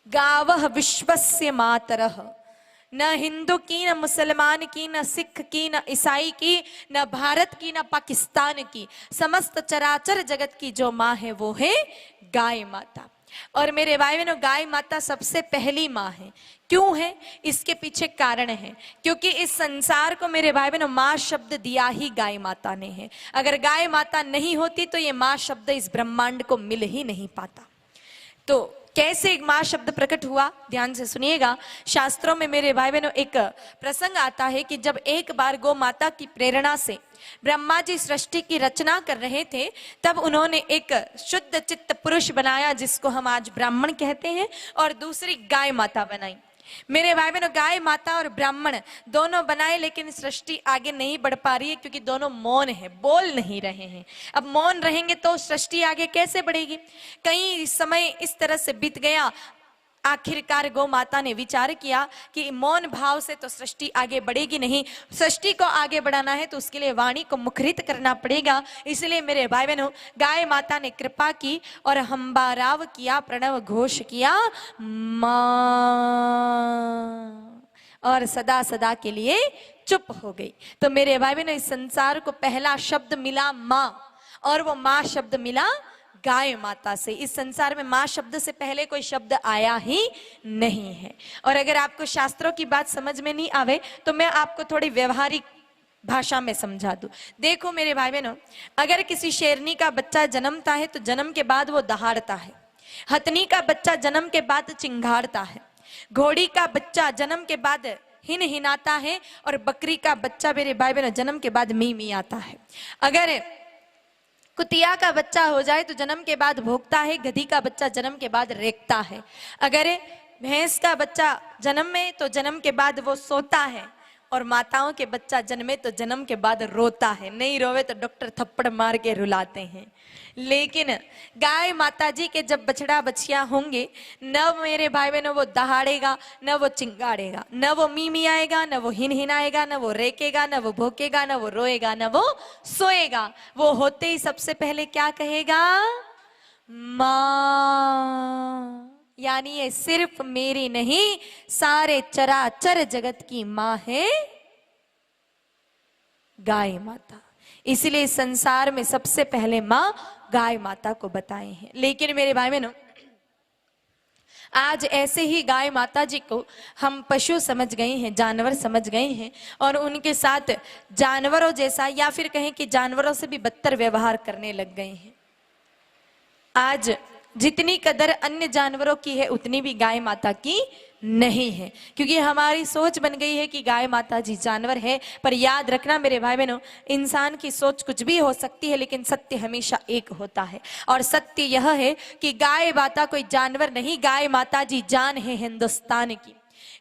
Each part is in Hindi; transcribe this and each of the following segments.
गावः विश्वस्य मातरः। न हिंदू की, न मुसलमान की, न सिख की, न ईसाई की, न भारत की, न पाकिस्तान की, समस्त चराचर जगत की जो माँ है वो है गाय माता। और मेरे भाई बहनों, गाय माता सबसे पहली माँ है। क्यों है? इसके पीछे कारण है, क्योंकि इस संसार को मेरे भाई बहनों माँ शब्द दिया ही गाय माता ने है। अगर गाय माता नहीं होती तो ये माँ शब्द इस ब्रह्मांड को मिल ही नहीं पाता। तो कैसे एक माँ शब्द प्रकट हुआ, ध्यान से सुनिएगा। शास्त्रों में मेरे भाई बहनों एक प्रसंग आता है कि जब एक बार गौ माता की प्रेरणा से ब्रह्मा जी सृष्टि की रचना कर रहे थे, तब उन्होंने एक शुद्ध चित्त पुरुष बनाया जिसको हम आज ब्राह्मण कहते हैं, और दूसरी गाय माता बनाई। मेरे भाई बहनों, गाय माता और ब्राह्मण दोनों बनाए, लेकिन सृष्टि आगे नहीं बढ़ पा रही है क्योंकि दोनों मौन है, बोल नहीं रहे हैं। अब मौन रहेंगे तो सृष्टि आगे कैसे बढ़ेगी? कई समय इस तरह से बीत गया। आखिरकार गौ माता ने विचार किया कि मौन भाव से तो सृष्टि आगे बढ़ेगी नहीं, सृष्टि को आगे बढ़ाना है तो उसके लिए वाणी को मुखरित करना पड़ेगा। इसलिए मेरे भाई बहनों, गाय माता ने कृपा की और हंबाराव किया, प्रणव घोष किया, मां, और सदा सदा के लिए चुप हो गई। तो मेरे भाई बहनों, इस संसार को पहला शब्द मिला मां, और वो मां शब्द मिला गाय माता से। इस संसार में मां शब्द से पहले कोई शब्द आया ही नहीं है। और अगर आपको शास्त्रों की बात समझ में नहीं आवे तो मैं आपको थोड़ी व्यवहारिक भाषा में समझा दूं। देखो मेरे भाई बहनों, अगर किसी शेरनी का बच्चा जन्मता है तो जन्म के बाद वो दहाड़ता है। हथनी का बच्चा जन्म के बाद चिंगाड़ता है। घोड़ी का बच्चा जन्म के बाद हिन हिनाता है, और बकरी का बच्चा मेरे भाई बहनों जन्म के बाद मी मी आता है। अगर कुतिया का बच्चा हो जाए तो जन्म के बाद भोगता है। गधी का बच्चा जन्म के बाद रेंकता है। अगर भैंस का बच्चा जन्म में तो जन्म के बाद वो सोता है, और माताओं के बच्चा जन्मे तो जन्म के बाद रोता है। नहीं रोवे तो डॉक्टर थप्पड़ मार के रुलाते हैं। लेकिन गाय माता जी के जब बछड़ा बछिया होंगे, न मेरे भाई बहनों वो दहाड़ेगा, न वो चिंगाड़ेगा, न वो मी मी आएगा, न वो हिन हिन आएगा, न वो रेकेगा, न वो भोकेगा, न वो रोएगा, न वो सोएगा। वो होते ही सबसे पहले क्या कहेगा? मां। यानी ये सिर्फ मेरी नहीं, सारे चराचर जगत की मां है गाय माता। इसलिए संसार में सबसे पहले मां गाय माता को बताए हैं। लेकिन मेरे भाई बहनों, आज ऐसे ही गाय माता जी को हम पशु समझ गए हैं, जानवर समझ गए हैं, और उनके साथ जानवरों जैसा, या फिर कहें कि जानवरों से भी बदतर व्यवहार करने लग गए हैं। आज जितनी कदर अन्य जानवरों की है उतनी भी गाय माता की नहीं है, क्योंकि हमारी सोच बन गई है कि गाय माता जी जानवर है। पर याद रखना मेरे भाई बहनों, इंसान की सोच कुछ भी हो सकती है, लेकिन सत्य हमेशा एक होता है। और सत्य यह है कि गाय माता कोई जानवर नहीं, गाय माता जी जान है हिंदुस्तान की।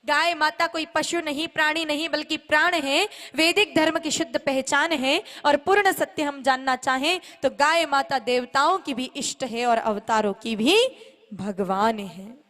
गाय माता कोई पशु नहीं, प्राणी नहीं, बल्कि प्राण है, वैदिक धर्म की शुद्ध पहचान है। और पूर्ण सत्य हम जानना चाहें तो गाय माता देवताओं की भी इष्ट है और अवतारों की भी भगवान है।